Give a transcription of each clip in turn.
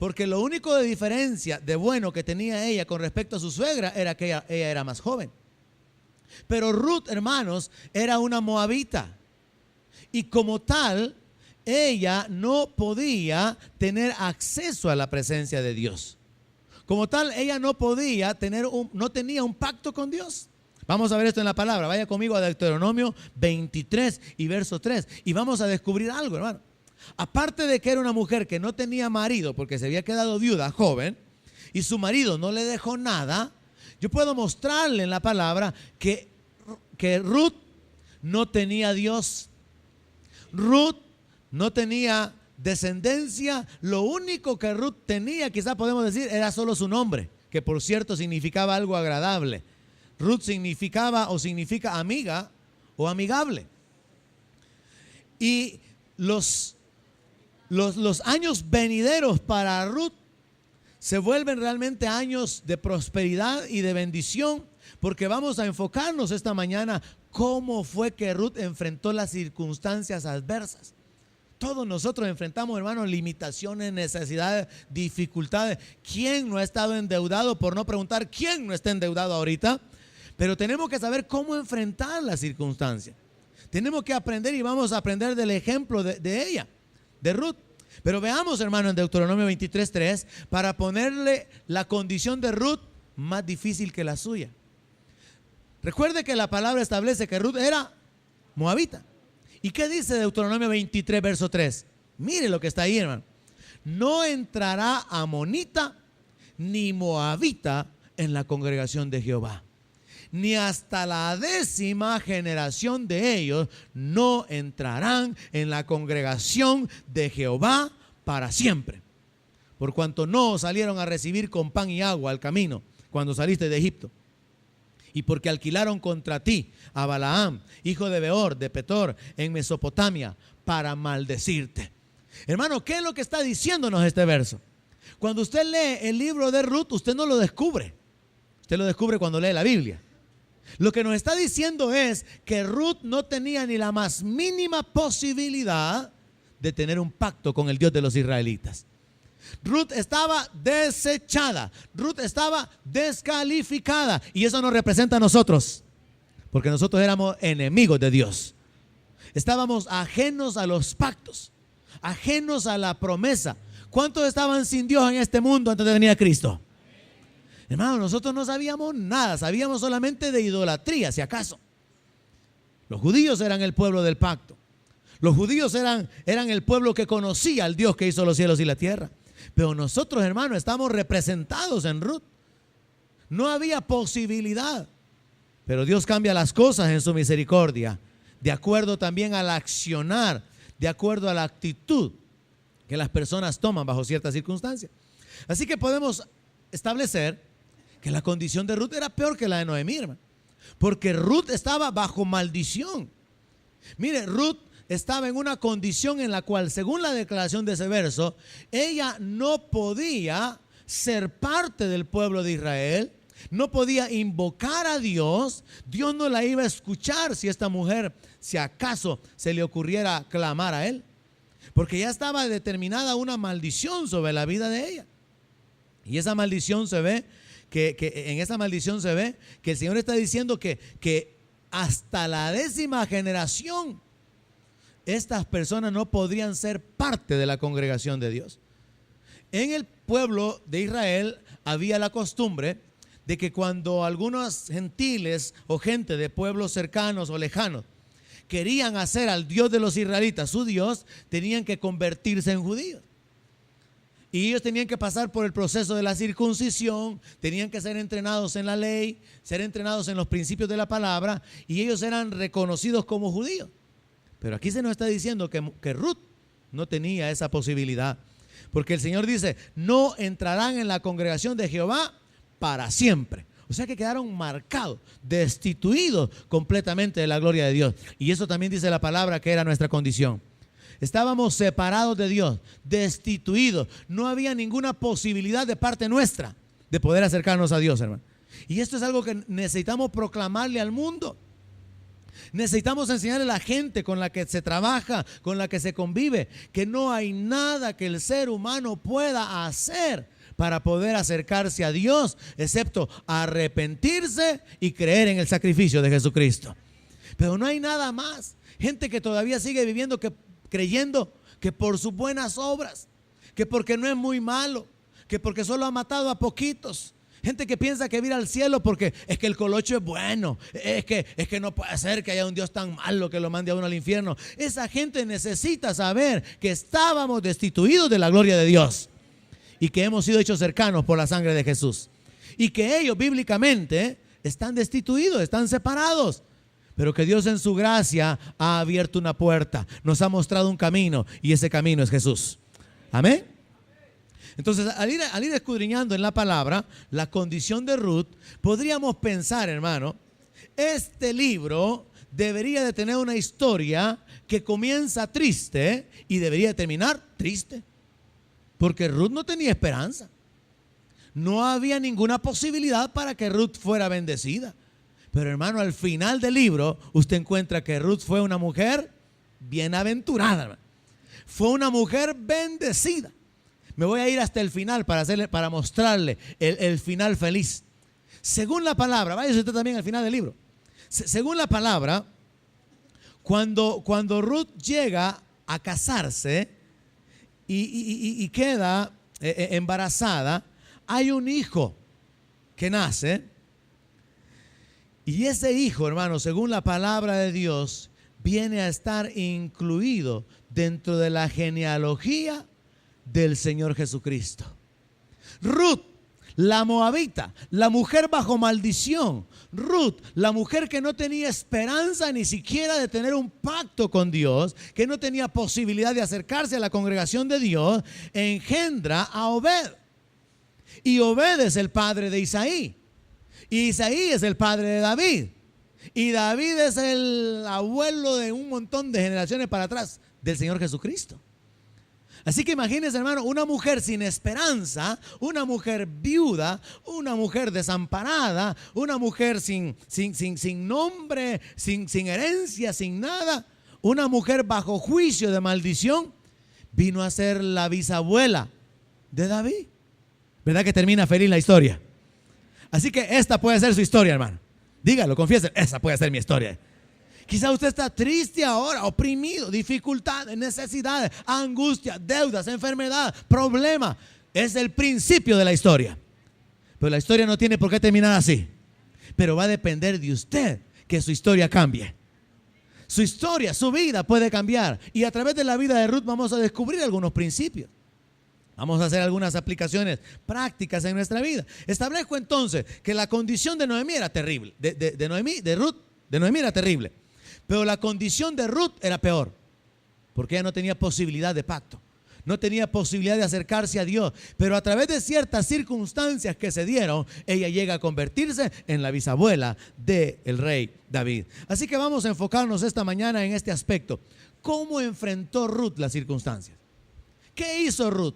Porque lo único de diferencia de bueno que tenía ella con respecto a su suegra era que ella era más joven. Pero Ruth, hermanos, era una moabita. Y como tal, ella no podía tener acceso a la presencia de Dios. Como tal, ella no podía no tenía un pacto con Dios. Vamos a ver esto en la palabra. Vaya conmigo a Deuteronomio 23 y verso 3. Y vamos a descubrir algo, hermano. Aparte de que era una mujer que no tenía marido porque se había quedado viuda joven y su marido no le dejó nada, yo puedo mostrarle en la palabra que Ruth no tenía Dios. Ruth no tenía descendencia. Lo único que Ruth tenía, quizás podemos decir, era solo su nombre, que por cierto significaba algo agradable. Ruth significaba o significa amiga o amigable. Y los años venideros para Ruth se vuelven realmente años de prosperidad y de bendición, porque vamos a enfocarnos esta mañana cómo fue que Ruth enfrentó las circunstancias adversas. Todos nosotros enfrentamos, hermanos, limitaciones, necesidades, dificultades. ¿Quién no ha estado endeudado? Por no preguntar quién no está endeudado ahorita. Pero tenemos que saber cómo enfrentar las circunstancias. Tenemos que aprender y vamos a aprender del ejemplo de ella, de Ruth. Pero veamos, hermano, en Deuteronomio 23:3, para ponerle la condición de Ruth más difícil que la suya. Recuerde que la palabra establece que Ruth era moabita. ¿Y qué dice Deuteronomio 23, verso 3? Mire lo que está ahí, hermano. No entrará amonita ni moabita en la congregación de Jehová, ni hasta la 10ª generación de ellos no entrarán en la congregación de Jehová para siempre. Por cuanto no salieron a recibir con pan y agua al camino cuando saliste de Egipto, y porque alquilaron contra ti a Balaam, hijo de Beor, de Petor, en Mesopotamia, para maldecirte. Hermano, ¿qué es lo que está diciéndonos este verso? Cuando usted lee el libro de Ruth, usted no lo descubre. Usted lo descubre cuando lee la Biblia. Lo que nos está diciendo es que Ruth no tenía ni la más mínima posibilidad de tener un pacto con el Dios de los israelitas. Ruth estaba desechada, Ruth estaba descalificada, y eso nos representa a nosotros, porque nosotros éramos enemigos de Dios. Estábamos ajenos a los pactos, ajenos a la promesa. ¿Cuántos estaban sin Dios en este mundo antes de venir a Cristo? Hermano, nosotros no sabíamos nada, sabíamos solamente de idolatría, si acaso. Los judíos eran el pueblo del pacto. Los judíos eran el pueblo que conocía al Dios que hizo los cielos y la tierra. Pero nosotros, hermano, estamos representados en Ruth. No había posibilidad. Pero Dios cambia las cosas en su misericordia, de acuerdo también al accionar, de acuerdo a la actitud que las personas toman bajo ciertas circunstancias. Así que podemos establecer que la condición de Ruth era peor que la de Noemí, hermano, porque Ruth estaba bajo maldición. Mire, Ruth estaba en una condición en la cual, según la declaración de ese verso, ella no podía ser parte del pueblo de Israel, no podía invocar a Dios. Dios no la iba a escuchar si esta mujer, si acaso se le ocurriera clamar a él, porque ya estaba determinada una maldición sobre la vida de ella. Y esa maldición se ve en esa maldición se ve que el Señor está diciendo que hasta la 10ª generación estas personas no podrían ser parte de la congregación de Dios. En el pueblo de Israel había la costumbre de que cuando algunos gentiles o gente de pueblos cercanos o lejanos querían hacer al Dios de los israelitas su Dios, tenían que convertirse en judíos. Y ellos tenían que pasar por el proceso de la circuncisión, tenían que ser entrenados en la ley, ser entrenados en los principios de la palabra, y ellos eran reconocidos como judíos. Pero aquí se nos está diciendo que Ruth no tenía esa posibilidad, porque el Señor dice, no entrarán en la congregación de Jehová para siempre. O sea que quedaron marcados, destituidos completamente de la gloria de Dios. Y eso también dice la palabra que era nuestra condición. Estábamos separados de Dios, destituidos. No había ninguna posibilidad de parte nuestra de poder acercarnos a Dios, hermano. Y esto es algo que necesitamos proclamarle al mundo. Necesitamos enseñarle a la gente con la que se trabaja, con la que se convive, que no hay nada que el ser humano pueda hacer para poder acercarse a Dios, excepto arrepentirse y creer en el sacrificio de Jesucristo. Pero no hay nada más. Gente que todavía sigue viviendo, creyendo que por sus buenas obras, que porque no es muy malo, que porque solo ha matado a poquitos. Gente que piensa que va a ir al cielo porque es que el colocho es bueno, es que no puede ser que haya un Dios tan malo que lo mande a uno al infierno. Esa gente necesita saber que estábamos destituidos de la gloria de Dios y que hemos sido hechos cercanos por la sangre de Jesús. Y que ellos bíblicamente están destituidos, están separados. Pero que Dios en su gracia ha abierto una puerta, nos ha mostrado un camino y ese camino es Jesús. Amén. Entonces, al ir escudriñando en la palabra la condición de Ruth, podríamos pensar, hermano, este libro debería de tener una historia que comienza triste y debería terminar triste, porque Ruth no tenía esperanza. No había ninguna posibilidad para que Ruth fuera bendecida. Pero, hermano, al final del libro usted encuentra que Ruth fue una mujer bienaventurada, hermano. Fue una mujer bendecida. Me voy a ir hasta el final para mostrarle el final feliz. Según la palabra, vaya usted también al final del libro. Según la palabra, cuando Ruth llega a casarse y queda embarazada, hay un hijo que nace. Y ese hijo, hermano, según la palabra de Dios, viene a estar incluido dentro de la genealogía del Señor Jesucristo. Ruth, la moabita, la mujer bajo maldición. Ruth, la mujer que no tenía esperanza ni siquiera de tener un pacto con Dios, que no tenía posibilidad de acercarse a la congregación de Dios, engendra a Obed. Y Obed es el padre de Isaí. Y Isaí es el padre de David. Y David es el abuelo de un montón de generaciones para atrás del Señor Jesucristo. Así que imagínense, hermano, una mujer sin esperanza, una mujer viuda, una mujer desamparada, una mujer sin nombre, sin herencia, sin nada, una mujer bajo juicio de maldición, vino a ser la bisabuela de David. ¿Verdad que termina feliz la historia? Así que esta puede ser su historia, hermano. Dígalo, confiesen, esa puede ser mi historia. Quizá usted está triste ahora, oprimido, dificultades, necesidades, angustia, deudas, enfermedad, problemas. Es el principio de la historia. Pero la historia no tiene por qué terminar así. Pero va a depender de usted que su historia cambie. Su historia, su vida puede cambiar. Y a través de la vida de Ruth vamos a descubrir algunos principios. Vamos a hacer algunas aplicaciones prácticas en nuestra vida. Establezco entonces que la condición de Noemí era terrible. De Noemí era terrible. Pero la condición de Ruth era peor, porque ella no tenía posibilidad de pacto, no tenía posibilidad de acercarse a Dios. Pero a través de ciertas circunstancias que se dieron, ella llega a convertirse en la bisabuela del rey David. Así que vamos a enfocarnos esta mañana en este aspecto. ¿Cómo enfrentó Ruth las circunstancias? ¿Qué hizo Ruth?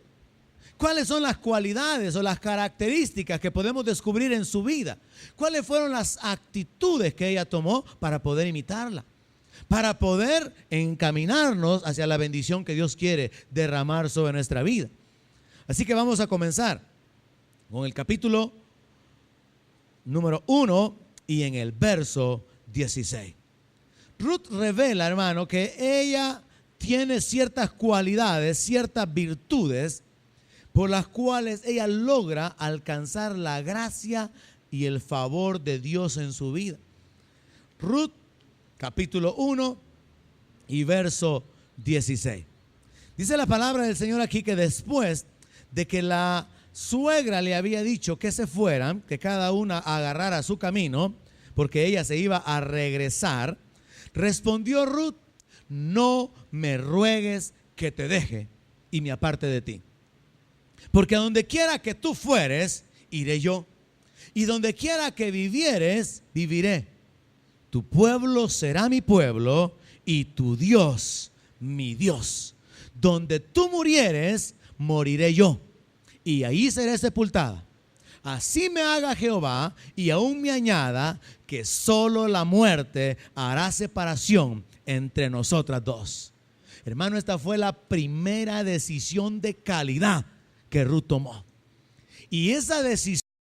¿Cuáles son las cualidades o las características que podemos descubrir en su vida? ¿Cuáles fueron las actitudes que ella tomó para poder imitarla? Para poder encaminarnos hacia la bendición que Dios quiere derramar sobre nuestra vida. Así que vamos a comenzar con el capítulo número 1 y en el verso 16. Ruth revela, hermano, que ella tiene ciertas cualidades, ciertas virtudes por las cuales ella logra alcanzar la gracia y el favor de Dios en su vida. Ruth, capítulo 1 y verso 16. Dice la palabra del Señor aquí que después de que la suegra le había dicho que se fueran, que cada una agarrara su camino, porque ella se iba a regresar, respondió Ruth: no me ruegues que te deje y me aparte de ti. Porque a donde quiera que tú fueres, iré yo. Y donde quiera que vivieres, viviré. Tu pueblo será mi pueblo y tu Dios, mi Dios. Donde tú murieres, moriré yo. Y ahí seré sepultada. así me haga Jehová y aún me añada que solo la muerte hará separación entre nosotras dos. Hermano, esta fue la primera decisión de calidad que Ruth tomó. Y esa decisión